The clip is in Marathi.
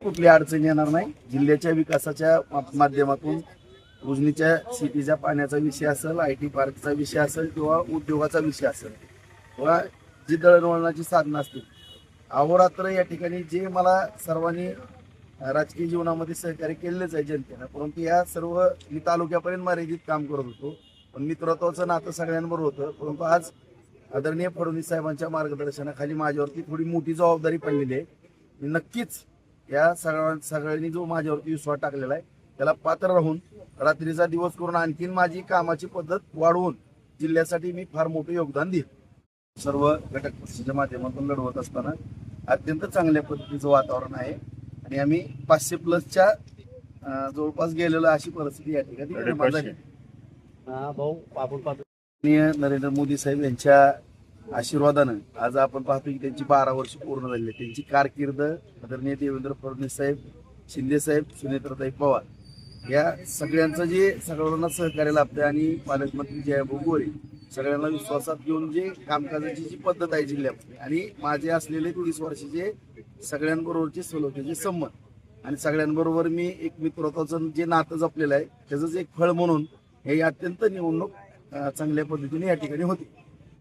कुठली अडचण येणार नाही। जिल्ह्याच्या विकासाच्या माध्यमातून उजनीच्या शेतीच्या पाण्याचा विषय असेल, IT पार्कचा विषय असेल किंवा उद्योगाचा विषय असेल किंवा जी दळणवळणाची साधनं असतील, अहोरात्र या ठिकाणी जे मला सर्वांनी राजकीय जीवनामध्ये सहकार्य केलेच आहे जनतेनं, परंतु या सर्व मी तालुक्यापर्यंत मर्यादित काम करत होतो, पण मित्रत्वाचं नातं सगळ्यांबरोबर होतं। परंतु आज आदरणीय फडणवीस साहेबांच्या मार्गदर्शनाखाली माझ्यावरती थोडी मोठी जबाबदारी पडलेली आहे। मी नक्कीच या सगळ्यांनी जो माझ्यावरती विश्वास टाकलेला आहे त्याला पात्र राहून रात्रीचा दिवस करून आणखीन माझी कामाची पद्धत वाढवून जिल्ह्यासाठी मी फार मोठं योगदान देईन। सर्व घटक पक्षाच्या माध्यमातून लढवत असताना अत्यंत चांगल्या पद्धतीचं वातावरण आहे आणि आम्ही 500+ जवळपास गेलेलो अशी परिस्थिती या ठिकाणी निर्माण झाली। भाऊ आपण पाहतो नरेंद्र मोदी साहेब यांच्या आशीर्वादानं आज आपण पाहतो की त्यांची 12 वर्ष पूर्ण झाली। त्यांची कारकीर्द आदरणीय देवेंद्र फडणवीस साहेब, शिंदे साहेब, सुनेत्राताई पवार या सगळ्यांचं जे सगळ्यांना सहकार्य लाभतं आणि पालकमंत्री जयभाऊ गोरे सगळ्यांना विश्वासात घेऊन जे कामकाजाची जी पद्धत आहे जिल्ह्यामध्ये आणि माझे असलेले 30 वर्षाचे सगळ्यांबरोबरचे सलोख्याचे संबंध आणि सगळ्यांबरोबर मी एक मित्रत्वाचं जे नातं जपलेलं आहे त्याचंच एक फळ म्हणून हे अत्यंत निवडणूक चांगल्या पद्धतीने या ठिकाणी होती।